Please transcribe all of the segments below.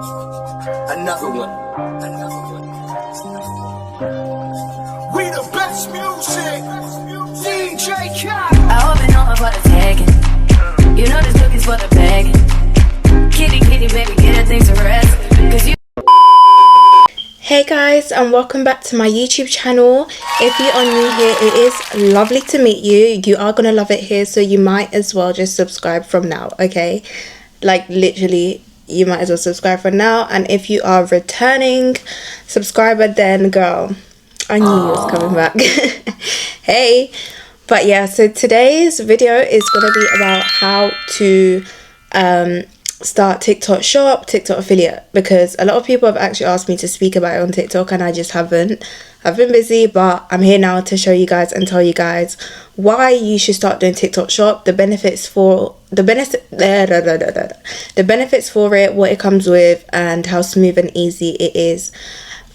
Another one. We the best music. DJ Khaled. I hope you know for the tagging. You know this cookie's for the bag. Kitty, kitty, baby, get her things to rest. Cause you. Hey guys, and welcome back to my YouTube channel. If you are new here, it is lovely to meet you. You are gonna love it here, so you might as well just subscribe from now, okay? Like literally, you might as well subscribe from now. And if you are a returning subscriber, then girl, I knew you was coming back. Hey, but yeah, so today's video is gonna be about how to start TikTok shop, TikTok affiliate, because a lot of people have actually asked me to speak about it on TikTok and I just haven't. I've been busy, but I'm here now to show you guys and tell you guys why you should start doing TikTok shop, the benefits for it, what it comes with, and how smooth and easy it is.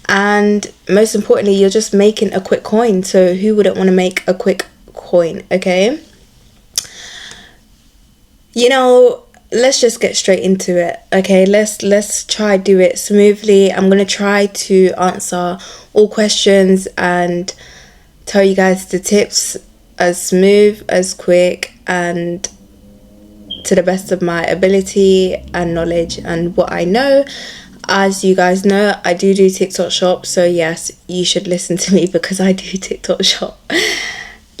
And most importantly, you're just making a quick coin, so who wouldn't want to make a quick coin? Okay, you know, let's just get straight into it. Okay, let's try do it smoothly. I'm gonna try to answer all questions and tell you guys the tips as smooth, as quick, and to the best of my ability and knowledge and what I know. As you guys know, I do TikTok shop, so yes, you should listen to me because I do TikTok shop.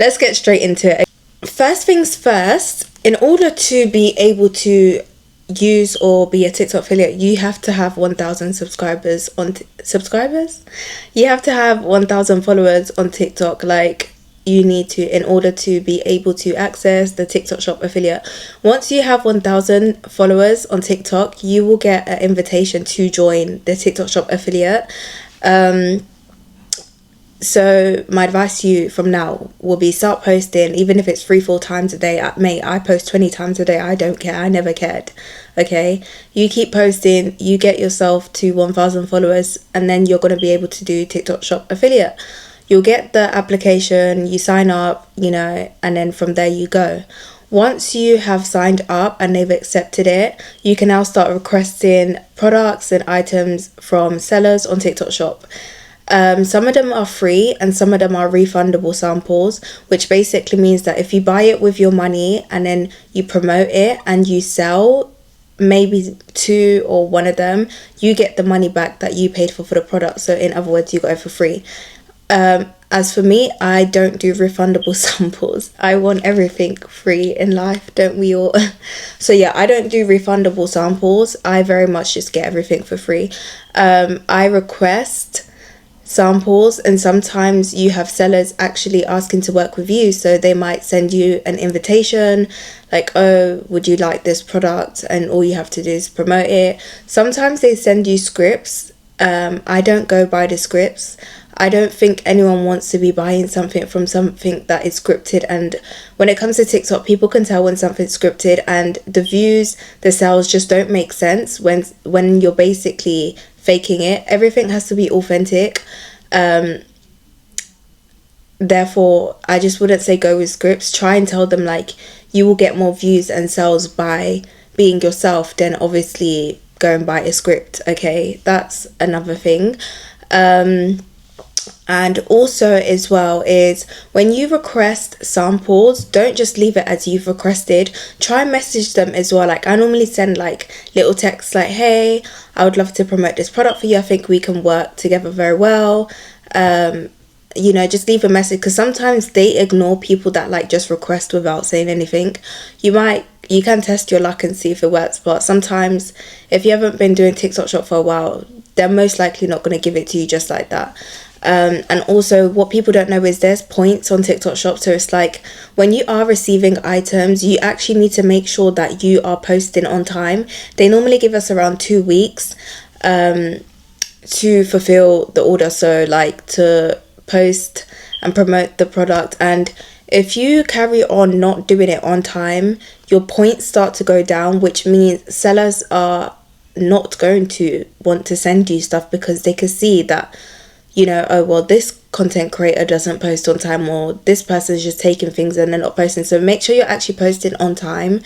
Let's get straight into it. First things first, in order to be able to use or be a TikTok affiliate, you have to have 1,000 subscribers on subscribers. You have to have 1,000 followers on TikTok. Like, you need to, in order to be able to access the TikTok shop affiliate. Once you have 1,000 followers on TikTok, you will get an invitation to join the TikTok shop affiliate. So my advice to you from now will be start posting, even if it's 3-4 times a day. Mate, I post 20 times a day. I don't care. I never cared. Okay, you keep posting, you get yourself to 1,000 followers, and then you're going to be able to do TikTok shop affiliate. You'll get the application, you sign up, you know, and then from there you go. Once you have signed up and they've accepted it, you can now start requesting products and items from sellers on TikTok shop. Some of them are free and some of them are refundable samples, which basically means that if you buy it with your money and then you promote it and you sell maybe 2 or 1 of them, you get the money back that you paid for the product. So in other words, you got it for free. As for me, I don't do refundable samples. I want everything free in life, don't we all? So yeah, I don't do refundable samples. I very much just get everything for free. I request samples, and sometimes you have sellers actually asking to work with you, so they might send you an invitation like, oh, would you like this product, and all you have to do is promote it. Sometimes they send you scripts. I don't go by the scripts. I don't think anyone wants to be buying something from something that is scripted, and when it comes to TikTok, people can tell when something's scripted, and the views, the sales just don't make sense when you're basically faking it. Everything has to be authentic. Therefore, I just wouldn't say go with scripts. Try and tell them like you will get more views and sales by being yourself than obviously going by a script. Okay, that's another thing. And also as well is when you request samples, don't just leave it as you've requested. Try and message them as well. Like I normally send like little texts like, hey, I would love to promote this product for you. I think we can work together very well. You know, just leave a message, because sometimes they ignore people that like just request without saying anything. You can test your luck and see if it works, but sometimes if you haven't been doing TikTok shop for a while, they're most likely not going to give it to you just like that. And also what people don't know is there's points on TikTok shop. So it's like when you are receiving items, you actually need to make sure that you are posting on time. They normally give us around 2 weeks to fulfill the order, so like to post and promote the product. And if you carry on not doing it on time, your points start to go down, which means sellers are not going to want to send you stuff, because they can see that, you know, oh well, this content creator doesn't post on time, or this person's just taking things and they're not posting. So make sure you're actually posting on time.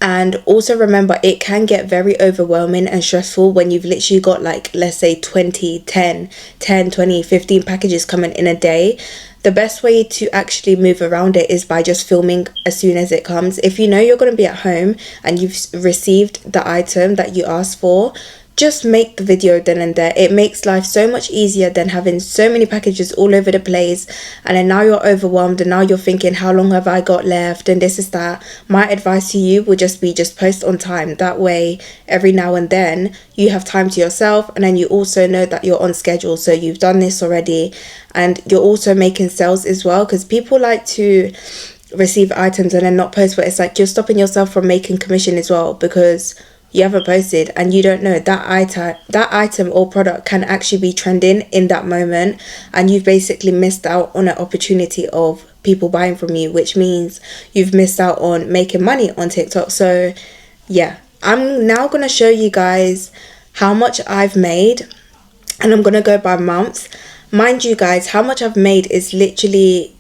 And also remember, it can get very overwhelming and stressful when you've literally got like, let's say 20, 10, 20, 15 packages coming in a day. The best way to actually move around it is by just filming as soon as it comes. If you know you're going to be at home and you've received the item that you asked for, just make the video then and there. It makes life so much easier than having so many packages all over the place, and then now you're overwhelmed and now you're thinking, how long have I got left, and this is that. My advice to you would just be, just post on time. That way every now and then you have time to yourself, and then you also know that you're on schedule, so you've done this already, and you're also making sales as well, because people like to receive items and then not post, but it's like you're stopping yourself from making commission as well, because you haven't posted and you don't know that item or product can actually be trending in that moment, and you've basically missed out on an opportunity of people buying from you, which means you've missed out on making money on TikTok. So yeah, I'm now going to show you guys how much I've made, and I'm going to go by months. Mind you guys, how much I've made is literally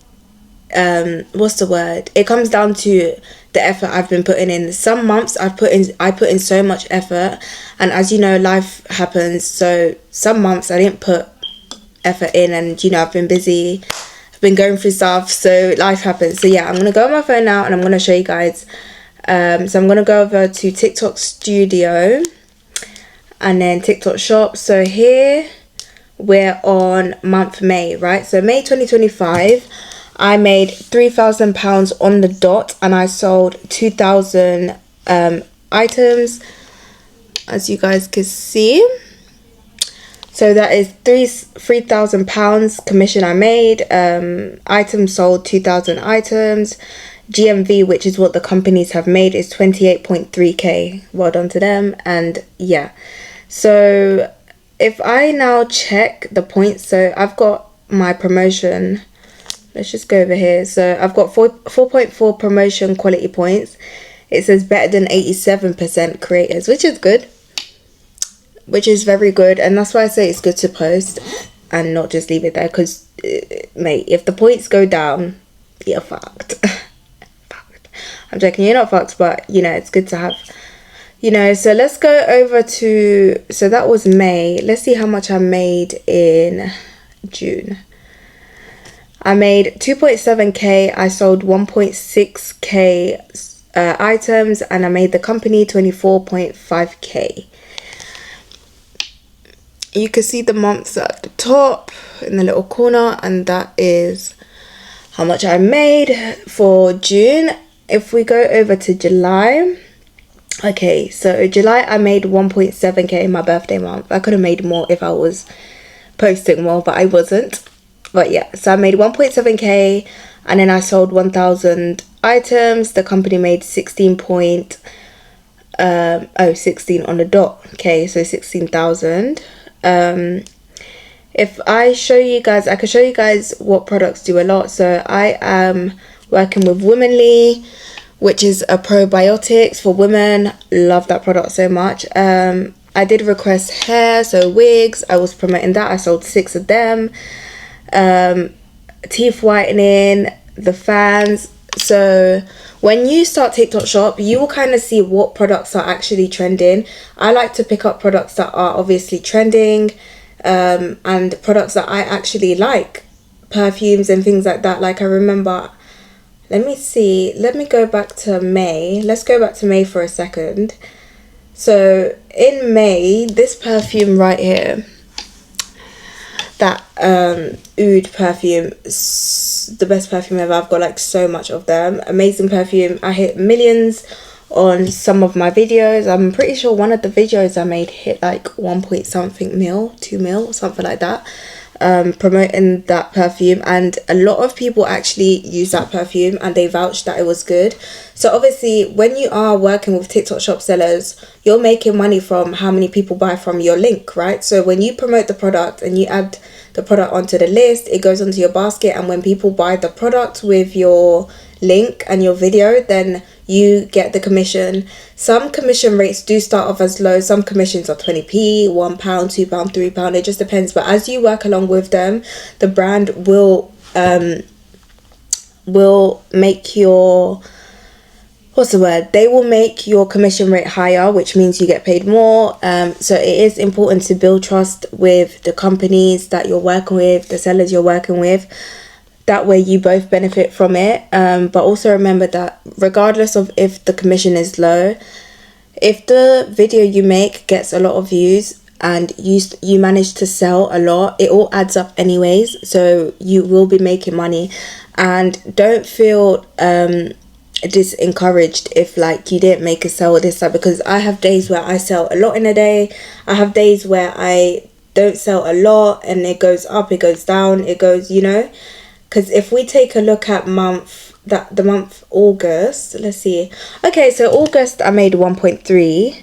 what's the word, it comes down to the effort I've been putting in. Some months I put in so much effort, and as you know, life happens, so some months I didn't put effort in, and you know, I've been busy, I've been going through stuff, so life happens. So yeah, I'm gonna go on my phone now and I'm gonna show you guys. So I'm gonna go over to TikTok Studio and then TikTok Shop. So here we're on month May, right? So May 2025, I made £3,000 on the dot, and I sold 2,000 items, as you guys can see. So that is £3,000 commission I made. Items sold, 2,000 items. GMV, which is what the companies have made, is 28.3k. Well done to them. And yeah, so if I now check the points, so I've got my promotion. Let's just go over here. So I've got 4.4 promotion quality points. It says better than 87% creators, which is good, which is very good. And that's why I say it's good to post and not just leave it there, because mate, if the points go down, you're fucked. Fucked. I'm joking, you're not fucked, but you know, it's good to have, you know. So let's go over to, so that was May. Let's see how much I made in June. I made 2.7k. I sold 1.6k items, and I made the company 24.5k. You can see the months at the top in the little corner, and that is how much I made for June. If we go over to July, okay, so July I made 1.7k, my birthday month. I could have made more if I was posting more, but I wasn't. But yeah, so I made 1.7k, and then I sold 1,000 items. The company made 16 on the dot. Okay, so 16,000. If I show you guys, I can show you guys what products do a lot. So I am working with Womanly, which is a probiotics for women. Love that product so much. I did request hair, so wigs. I was promoting that. I sold 6 of them. Teeth whitening, the fans. So when you start TikTok Shop, you will kind of see what products are actually trending. I like to pick up products that are obviously trending, and products that I actually like, perfumes and things like that. Like I remember, let me see, let me go back to May. Let's go back to May for a second. So in May, this perfume right here, that oud perfume, the best perfume ever. I've got like so much of them. Amazing perfume. I hit millions on some of my videos. I'm pretty sure one of the videos I made hit like 1 point something mil, 2 mil, something like that, promoting that perfume. And a lot of people actually use that perfume and they vouched that it was good. So obviously when you are working with TikTok Shop sellers, you're making money from how many people buy from your link, right? So when you promote the product and you add the product onto the list, it goes onto your basket, and when people buy the product with your link and your video, then you get the commission. Some commission rates do start off as low. Some commissions are 20p, £1, £2, £3. It just depends. But as you work along with them, the brand will make your what's the word, they will make your commission rate higher, which means you get paid more. So it is important to build trust with the companies that you're working with, the sellers you're working with. That way you both benefit from it. But also remember that regardless of if the commission is low, if the video you make gets a lot of views and you manage to sell a lot, it all adds up anyways, so you will be making money. And don't feel disencouraged if like you didn't make a sale this time, because I have days where I sell a lot in a day. I have days where I don't sell a lot and it goes up, it goes down, it goes, you know. Because if we take a look at the month August, let's see. Okay, so August I made 1.3.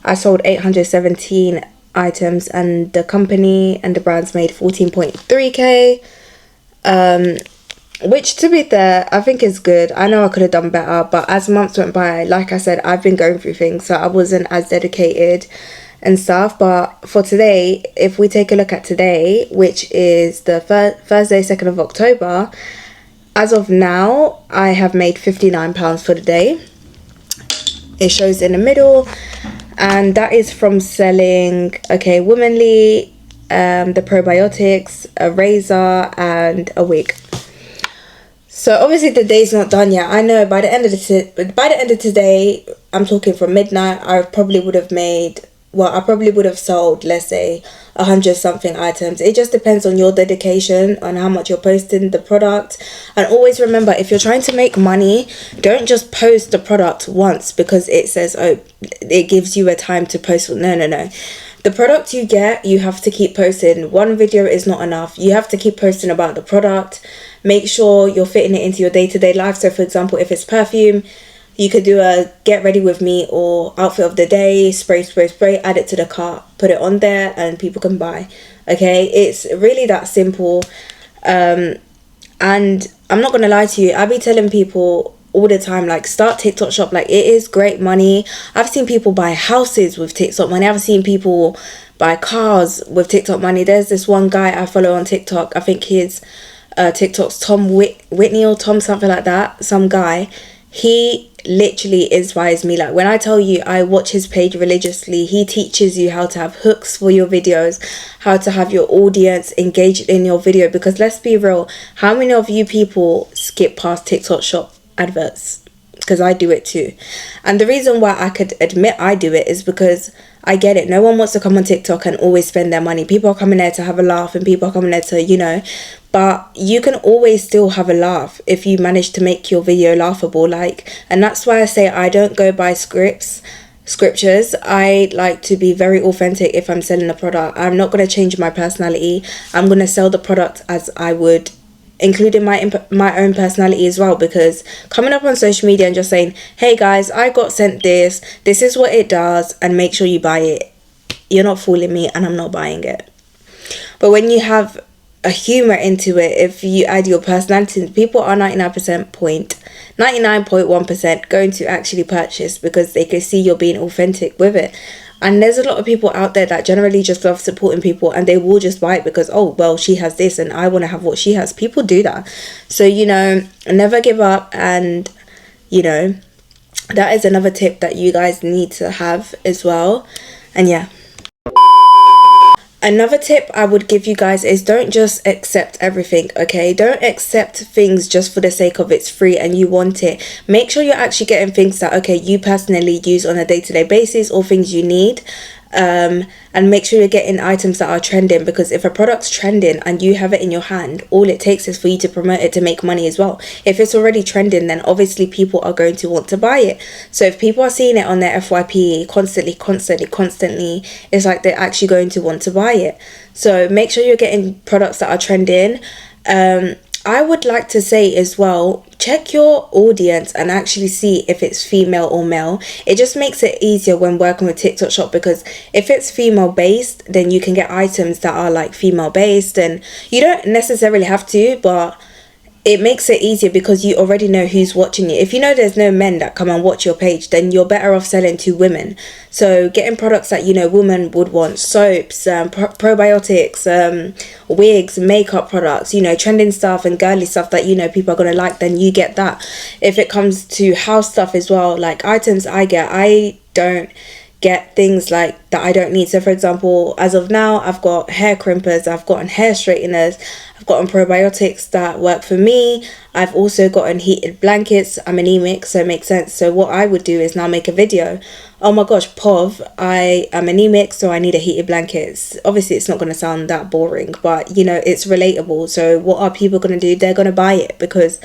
I sold 817 items, and the company and the brands made 14.3k. Which, to be fair, I think is good. I know I could have done better, but as months went by, like I said, I've been going through things, so I wasn't as dedicated and stuff. But for today, if we take a look at today, which is the Thursday 2nd of October, as of now I have made £59 for the day. It shows in the middle, and that is from selling, okay, Womanly, the probiotics, a razor and a wig. So obviously the day's not done yet. I know by the end of today, I'm talking from midnight, I probably would have made, well, I probably would have sold, let's say, 100 something items. It just depends on your dedication, on how much you're posting the product. And always remember, if you're trying to make money, don't just post the product once because it says, oh, it gives you a time to post. No. The product you get, you have to keep posting. One video is not enough. You have to keep posting about the product. Make sure you're fitting it into your day-to-day life. So for example, if it's perfume, you could do a get ready with me or outfit of the day, spray, add it to the cart, put it on there and people can buy. Okay, it's really that simple. And I'm not gonna lie to you, I be telling people all the time, like, start TikTok shop. Like, it is great money. I've seen people buy houses with TikTok money. I've seen people buy cars with TikTok money. There's this one guy I follow on TikTok. I think his TikTok's Tom Whitney or Tom something like that. Some guy. He literally inspires me. Like, when I tell you I watch his page religiously, he teaches you how to have hooks for your videos, how to have your audience engaged in your video. Because let's be real, how many of you people skip past TikTok shop adverts? Because I do it too. And the reason why I could admit I do it is because I get it. No one wants to come on TikTok and always spend their money. People are coming there to have a laugh, and people are coming there to, you know, but you can always still have a laugh if you manage to make your video laughable. Like, and that's why I say I don't go by scriptures. I like to be very authentic. If I'm selling a product, I'm not going to change my personality. I'm going to sell the product as I would, including my own personality as well. Because coming up on social media and just saying, hey guys, I got sent this is what it does, and make sure you buy it, you're not fooling me and I'm not buying it. But when you have a humor into it, if you add your personality, people are 99.1% going to actually purchase because they can see you're being authentic with it. And there's a lot of people out there that generally just love supporting people, and they will just buy it because, oh, well, she has this and I want to have what she has. People do that. So, you know, never give up. And, you know, that is another tip that you guys need to have as well. And yeah. Another tip I would give you guys is don't just accept everything, okay? Don't accept things just for the sake of it's free and you want it. Make sure you're actually getting things that, okay, you personally use on a day-to-day basis, or things you need. And make sure you're getting items that are trending, because if a product's trending and you have it in your hand, all it takes is for you to promote it to make money as well. If it's already trending, then obviously people are going to want to buy it. So if people are seeing it on their FYP constantly, it's like they're actually going to want to buy it. So make sure you're getting products that are trending. I would like to say as well, check your audience and actually see if it's female or male. It just makes it easier when working with TikTok shop, because if it's female based, then you can get items that are like female based, and you don't necessarily have to, but it makes it easier because you already know who's watching you. If you know there's no men that come and watch your page, then you're better off selling to women. So getting products that, you know, women would want, soaps, probiotics, wigs, makeup products, you know, trending stuff and girly stuff that, you know, people are going to like, then you get that. If it comes to house stuff as well, like items I don't get things like that I don't need. So for example, as of now, I've got hair crimpers, I've gotten hair straighteners, I've gotten probiotics that work for me, I've also gotten heated blankets. I'm anemic, so it makes sense. So what I would do is now make a video, oh my gosh, POV, I am anemic, so I need a heated blanket. Obviously it's not going to sound that boring, but you know, it's relatable. So what are people going to do? They're going to buy it because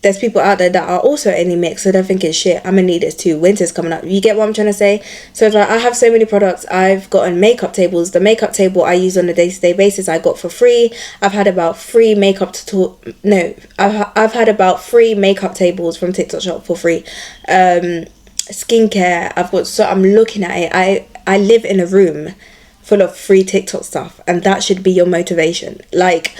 there's people out there that are also anemic, so they're thinking, shit, I'm gonna need this too, winter's coming up. You get what I'm trying to say? So it's like, I have so many products. I've gotten makeup tables. The makeup table I use on a day-to-day basis, I got for free. I've had about 3 makeup I've had about 3 makeup tables from TikTok Shop for free. Skincare, I'm looking at it. I live in a room full of free TikTok stuff, and that should be your motivation. Like,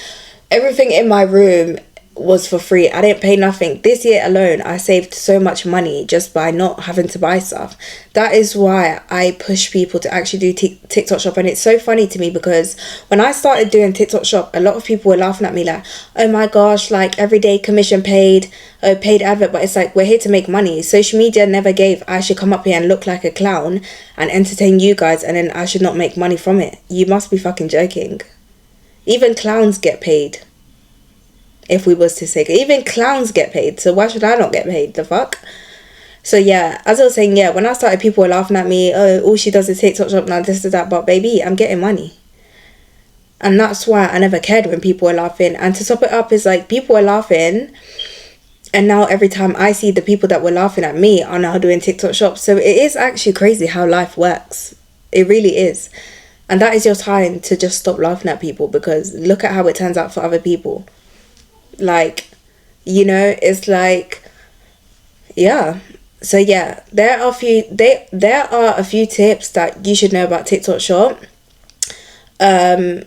everything in my room was for free. I didn't pay nothing. This year alone, I saved so much money just by not having to buy stuff. That is why I push people to actually do TikTok Shop. And it's so funny to me because when I started doing TikTok Shop, a lot of people were laughing at me like, oh my gosh, like everyday commission paid, paid advert. But it's like, we're here to make money. Social media never gave I should come up here and look like a clown and entertain you guys, and then I should not make money from it. You must be fucking joking. Even clowns get paid. If we was to say, even clowns get paid, so why should I not get paid? The fuck? So yeah, as I was saying, yeah, when I started, people were laughing at me, oh, all she does is TikTok Shop, now this is that, but baby, I'm getting money. And that's why I never cared when people were laughing. And to top it up is like, people were laughing, and now every time I see the people that were laughing at me are now doing TikTok Shop. So it is actually crazy how life works. It really is. And that is your time to just stop laughing at people, because look at how it turns out for other people. Like, you know, it's like, yeah. So yeah, there are a few tips that you should know about TikTok Shop. I'm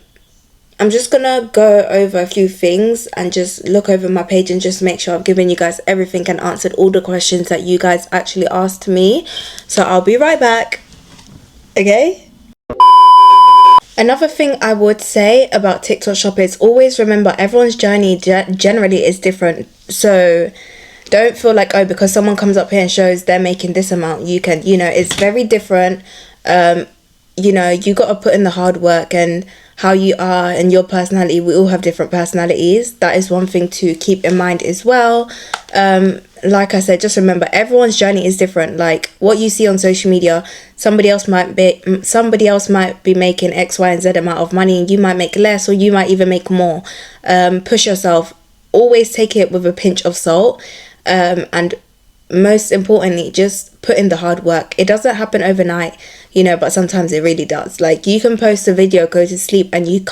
just gonna go over a few things and just look over my page and just make sure I've given you guys everything and answered all the questions that you guys actually asked me. So I'll be right back. Okay? Another thing I would say about TikTok Shop is always remember everyone's journey generally is different. So don't feel like, oh, because someone comes up here and shows they're making this amount, you can, you know, it's very different. You know, you got to put in the hard work, and how you are and your personality, we all have different personalities. That is one thing to keep in mind as well. Like I said, just remember everyone's journey is different. Like what you see on social media, somebody else might be making X, Y, and Z amount of money, and you might make less, or you might even make more. Push yourself. Always take it with a pinch of salt, and most importantly, just put in the hard work. It doesn't happen overnight, you know, but sometimes it really does. Like, you can post a video, go to sleep, and you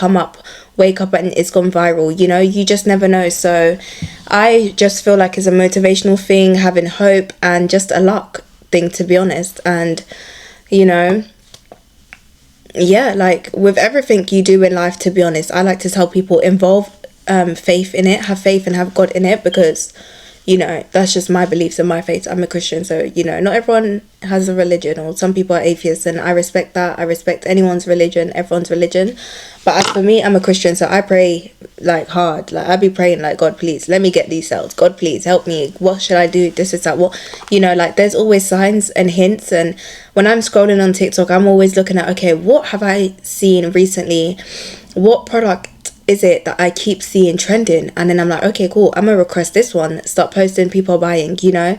wake up and it's gone viral, you know. You just never know. So I just feel like it's a motivational thing, having hope, and just a luck thing, to be honest. And, you know, yeah, like with everything you do in life, to be honest, I like to tell people, involve faith in it, have faith and have God in it, because, you know, that's just my beliefs and my faith. I'm a Christian, so, you know, not everyone has a religion, or some people are atheists, and I respect that. I respect anyone's religion, everyone's religion. But as for me, I'm a Christian, so I pray like hard. Like, I be praying like, God, please let me get these cells. God, please help me. What should I do? This is that. What, you know, like there's always signs and hints. And when I'm scrolling on TikTok, I'm always looking at, okay, what have I seen recently? What product is it that I keep seeing trending? And then I'm like, okay, cool, I'm gonna request this one, start posting, people are buying, you know.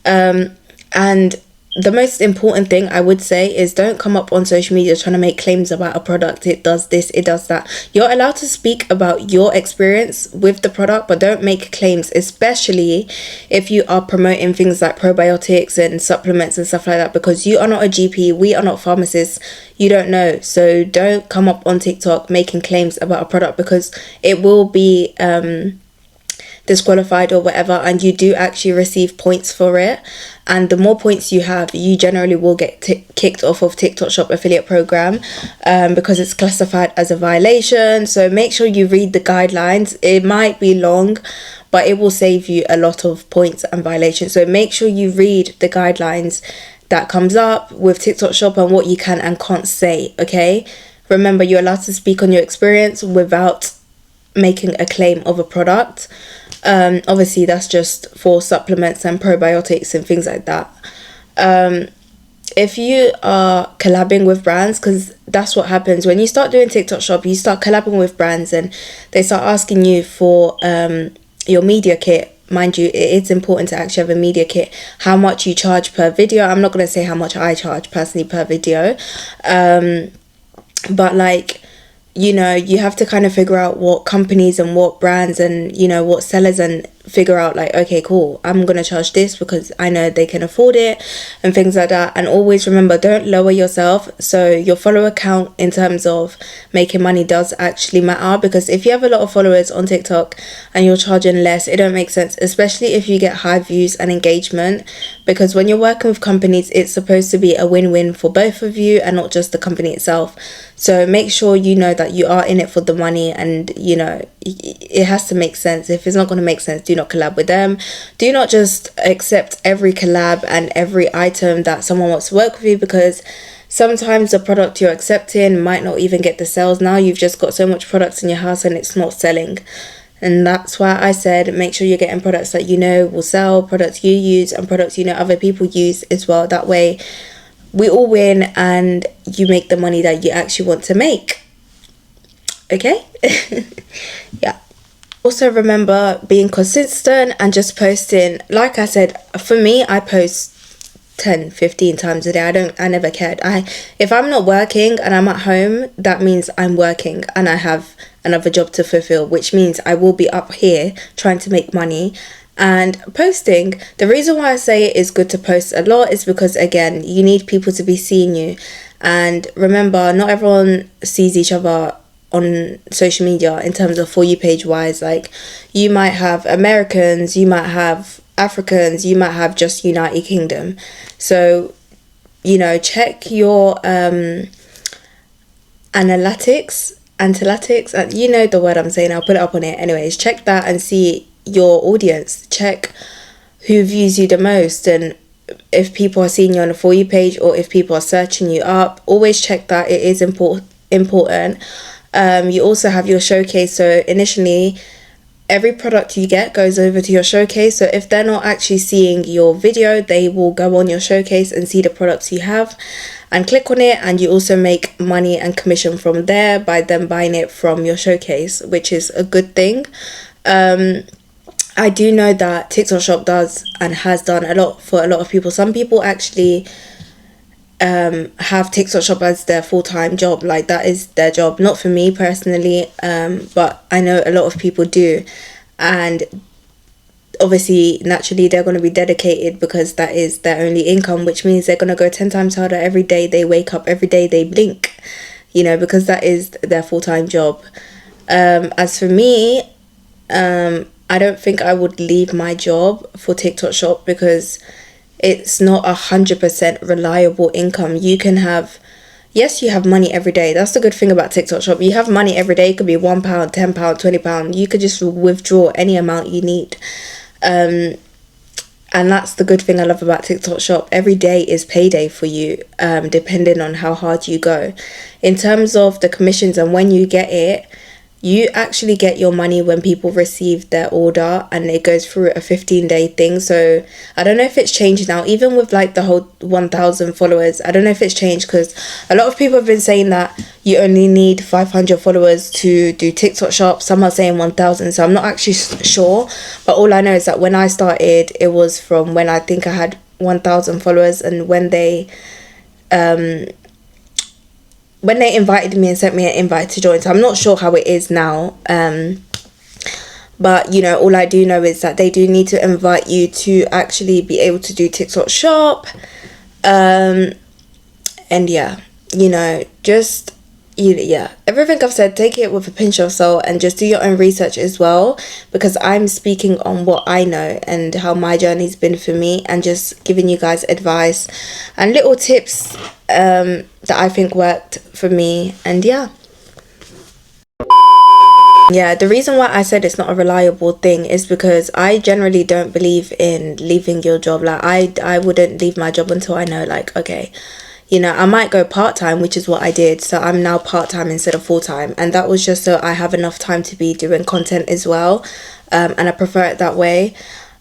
And the most important thing I would say is, don't come up on social media trying to make claims about a product. It does this, it does that. You're allowed to speak about your experience with the product, but don't make claims, especially if you are promoting things like probiotics and supplements and stuff like that, because you are not a GP, we are not pharmacists, you don't know. So don't come up on TikTok making claims about a product, because it will be disqualified or whatever, and you do actually receive points for it. And the more points you have, you generally will get kicked off of TikTok Shop affiliate program, because it's classified as a violation. So make sure you read the guidelines. It might be long, but it will save you a lot of points and violations. So make sure you read the guidelines that comes up with TikTok Shop and what you can and can't say, okay? Remember, you're allowed to speak on your experience without making a claim of a product. Obviously that's just for supplements and probiotics and things like that. If you are collabing with brands, because that's what happens when you start doing TikTok Shop, you start collabing with brands and they start asking you for your media kit. Mind you, it's important to actually have a media kit. How much you charge per video, I'm not going to say how much I charge personally per video, but like, you know, you have to kind of figure out what companies and what brands and, you know, what sellers, and figure out like, okay, cool, I'm gonna charge this because I know they can afford it and things like that. And always remember, don't lower yourself. So your follower count in terms of making money does actually matter, because if you have a lot of followers on TikTok and you're charging less, it don't make sense, especially if you get high views and engagement, because when you're working with companies, it's supposed to be a win-win for both of you and not just the company itself. So make sure you know that you are in it for the money, and you know, it has to make sense. If it's not going to make sense, do not collab with them. Do not just accept every collab and every item that someone wants to work with you, because sometimes the product you're accepting might not even get the sales. Now you've just got so much products in your house and it's not selling. And that's why I said make sure you're getting products that you know will sell, products you use and products you know other people use as well. That way we all win and you make the money that you actually want to make. Okay? Yeah. Also remember being consistent and just posting. Like I said, for me, I post 10-15 times a day. I never cared. If I'm not working and I'm at home, that means I'm working and I have another job to fulfill, which means I will be up here trying to make money and posting. The reason why I say it is good to post a lot is because, again, you need people to be seeing you. And remember, not everyone sees each other on social media in terms of For You page wise. Like, you might have Americans, you might have Africans, you might have just United Kingdom. So, you know, check your analytics, you know the word I'm saying, I'll put it up on it. Anyways, check that and see your audience. Check who views you the most, and if people are seeing you on the For You page or if people are searching you up. Always check that. It is important. You also have your showcase. So initially, every product you get goes over to your showcase. So if they're not actually seeing your video, they will go on your showcase and see the products you have and click on it, and you also make money and commission from there by them buying it from your showcase, which is a good thing. I do know that TikTok Shop does and has done a lot for a lot of people. Some people actually have TikTok Shop as their full-time job. Like, that is their job. Not for me personally, but I know a lot of people do. And obviously, naturally, they're going to be dedicated because that is their only income, which means they're going to go 10 times harder every day they wake up, every day they blink, you know, because that is their full-time job. As for me, I don't think I would leave my job for TikTok Shop, because it's not 100% reliable income. You can have, yes, you have money every day. That's the good thing about TikTok Shop. You have money every day. It could be £1, £10, £20. You could just withdraw any amount you need. And that's the good thing I love about TikTok Shop. Every day is payday for you, depending on how hard you go. In terms of the commissions and when you get it, you actually get your money when people receive their order, and it goes through a 15-day thing. So I don't know if it's changed now, even with like the whole 1,000 followers. I don't know if it's changed, because a lot of people have been saying that you only need 500 followers to do TikTok Shop. Some are saying 1,000, so I'm not actually sure. But all I know is that when I started, it was from when I think I had 1,000 followers, and when they invited me and sent me an invite to join. So I'm not sure how it is now. But, you know, all I do know is that they do need to invite you to actually be able to do TikTok Shop. And yeah, you know, just, yeah, everything I've said, take it with a pinch of salt and just do your own research as well, because I'm speaking on what I know and how my journey's been for me, and just giving you guys advice and little tips that I think worked for me. And yeah. Yeah, the reason why I said it's not a reliable thing is because I generally don't believe in leaving your job. Like I wouldn't leave my job until I know, like, okay, you know, I might go part-time, which is what I did. So I'm now part-time instead of full-time, and that was just so I have enough time to be doing content as well. And I prefer it that way.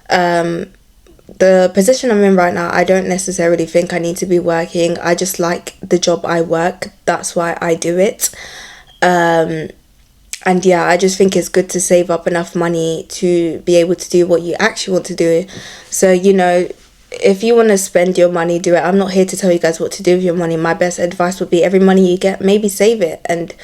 The position I'm in right now, I don't necessarily think I need to be working. I just like the job I work. That's why I do it. And yeah, I just think it's good to save up enough money to be able to do what you actually want to do. So, you know, if you want to spend your money, do it. I'm not here to tell you guys what to do with your money. My best advice would be every money you get, maybe save it and,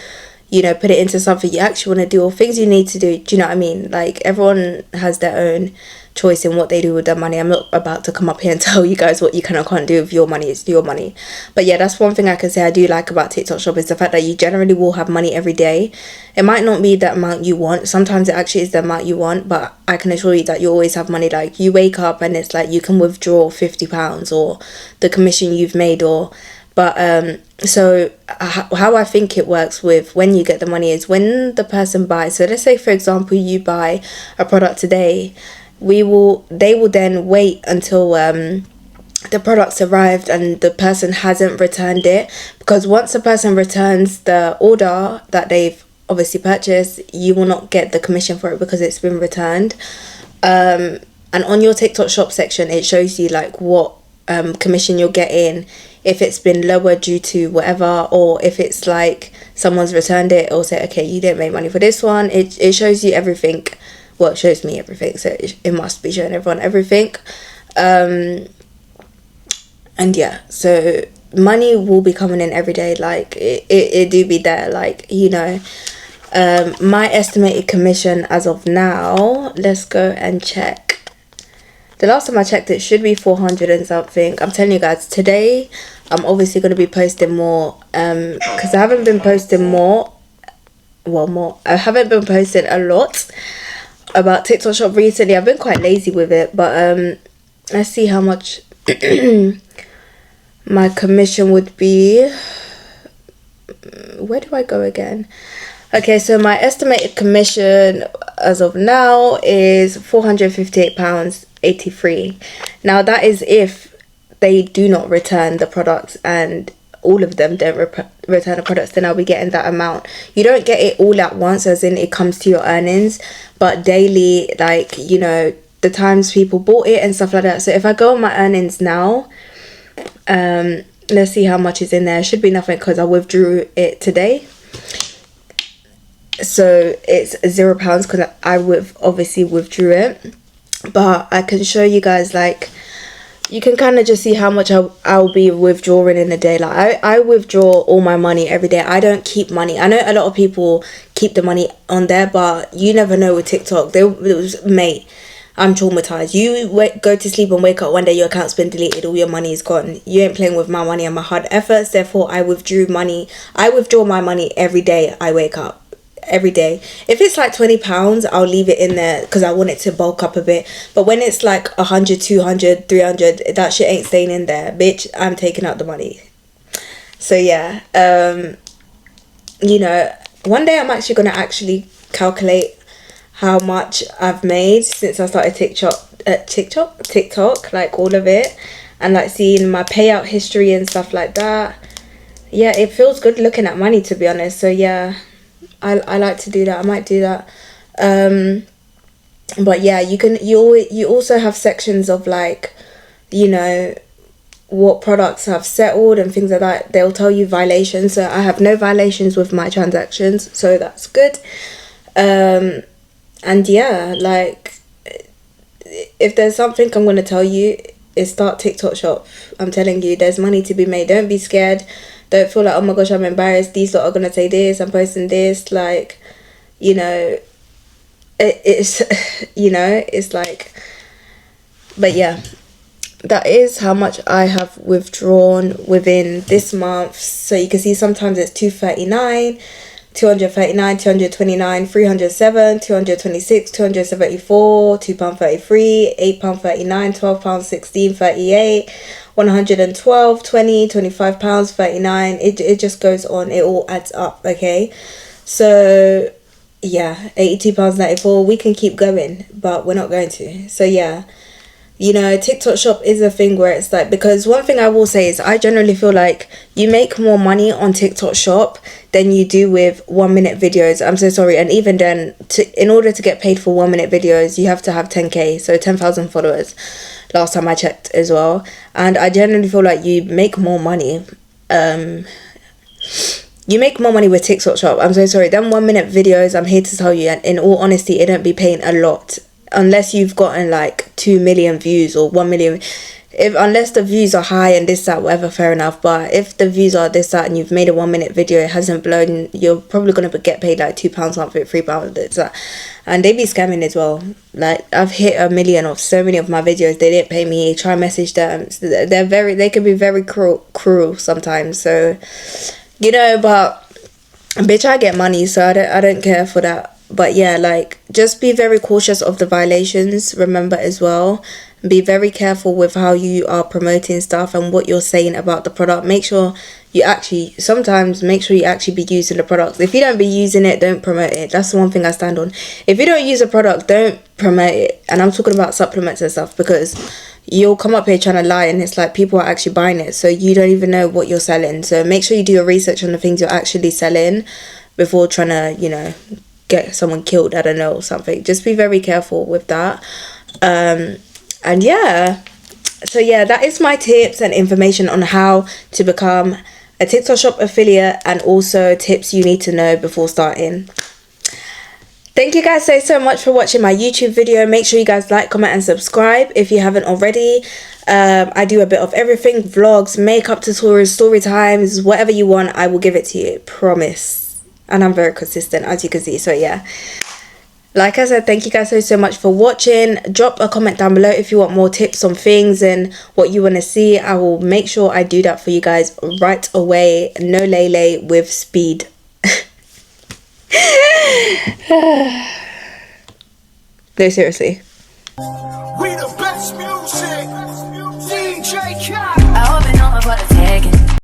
you know, put it into something you actually want to do or things you need to do. Do you know what I mean? Like, everyone has their own choice in what they do with their money. I'm not about to come up here and tell you guys what you can or can't do with your money. It's your money. But yeah, that's one thing I can say I do like about TikTok Shop is the fact that you generally will have money every day. It might not be the amount you want. Sometimes it actually is the amount you want, but I can assure you that you always have money. Like, you wake up and it's like you can withdraw £50 or the commission you've made, or so how I think it works with when you get the money is when the person buys. So let's say, for example, you buy a product today, they will then wait until the product's arrived and the person hasn't returned it, because once a person returns the order that they've obviously purchased, you will not get the commission for it because it's been returned. And on your TikTok Shop section, it shows you like what commission you're getting, if it's been lower due to whatever, or if it's like someone's returned it or say, okay, you didn't make money for this one. It shows you everything. Well, it shows me everything, so it must be showing everyone everything. And yeah, so money will be coming in every day. Like it do be there, like, you know. My estimated commission as of now, let's go and check. The last time I checked, it should be 400 and something. I'm telling you guys, today I'm obviously going to be posting more, because I haven't been posting I haven't been posting a lot about TikTok Shop recently. I've been quite lazy with it, but let's see how much my commission would be. Where do I go again? Okay, so my estimated commission as of now is £458.83. Now that is if they do not return the products, and all of them don't return the products, then I'll be getting that amount. You don't get it all at once, as in it comes to your earnings, but daily, like, you know, the times people bought it and stuff like that. So if I go on my earnings now, let's see how much is in there. It should be nothing because I withdrew it today. So it's £0 because I obviously withdrew it. But I can show you guys, like, you can kind of just see how much I'll be withdrawing in a day. Like, I withdraw all my money every day. I don't keep money. I know a lot of people keep the money on there, but you never know with TikTok. Mate, I'm traumatized. You go to sleep and wake up one day, your account's been deleted, all your money is gone. You ain't playing with my money and my hard efforts. Therefore, I withdraw my money every day I wake up. Every day. If it's like £20, I'll leave it in there because I want it to bulk up a bit. But when it's like 100, 200, 300, that shit ain't staying in there, bitch. I'm taking out the money. So yeah, you know, one day I'm actually gonna calculate how much I've made since I started TikTok, like all of it, and like seeing my payout history and stuff like that. Yeah, it feels good looking at money, to be honest. So yeah, I like to do that. I might do that. But yeah, you also have sections of, like, you know, what products have settled and things like that. They'll tell you violations. So I have no violations with my transactions, so that's good. And yeah, like, if there's something I'm going to tell you, is start TikTok Shop. I'm telling you, there's money to be made. Don't be scared. Don't feel like, oh my gosh, I'm embarrassed, these lot are going to say this, I'm posting this. Like, you know, it's, you know, it's like, but yeah, that is how much I have withdrawn within this month. So you can see sometimes it's 239, 239, 229, 307, 226, 274, £2.33, £8.39, £12.16, 38, 112, 20, £25, 39. It just goes on. It all adds up. Okay, so yeah, £82.94. We can keep going, but we're not going to. So yeah, you know, TikTok shop is a thing where it's like, because one thing I will say is I generally feel like you make more money on TikTok shop than you do with 1 minute videos. I'm so sorry. And even then, in order to get paid for 1 minute videos, you have to have 10k, so 10,000 followers last time I checked as well. And I generally feel like you make more money with TikTok shop. I'm so sorry. Them 1 minute videos, I'm here to tell you, and in all honesty, it don't be paying a lot unless you've gotten like 2 million views or 1 million. Unless the views are high and this, that, whatever, fair enough. But if the views are this, that, and you've made a 1 minute video, it hasn't blown, you're probably gonna get paid like £2 something, £3, this, that. And they be scamming as well. Like, I've hit 1 million of so many of my videos, they didn't pay me. Try message them. They can be very cruel sometimes. So, you know, but bitch, I get money, so I don't care for that. But yeah, like, just be very cautious of the violations. Remember as well, be very careful with how you are promoting stuff and what you're saying about the product. Make sure you actually be using the product. If you don't be using it, don't promote it. That's the one thing I stand on. If you don't use a product, don't promote it. And I'm talking about supplements and stuff, because you'll come up here trying to lie and it's like people are actually buying it, so you don't even know what you're selling. So make sure you do your research on the things you're actually selling before trying to, you know, get someone killed, I don't know, or something. Just be very careful with that. And yeah, so yeah, that is my tips and information on how to become a TikTok shop affiliate, and also tips you need to know before starting. Thank you guys so much for watching my YouTube video. Make sure you guys like, comment and subscribe if you haven't already. I do a bit of everything: vlogs, makeup tutorials, story times, whatever you want, I will give it to you, promise. And I'm very consistent, as you can see. So yeah, like I said, thank you guys so much for watching. Drop a comment down below if you want more tips on things and what you want to see. I will make sure I do that for you guys right away. No lay with speed. No, seriously.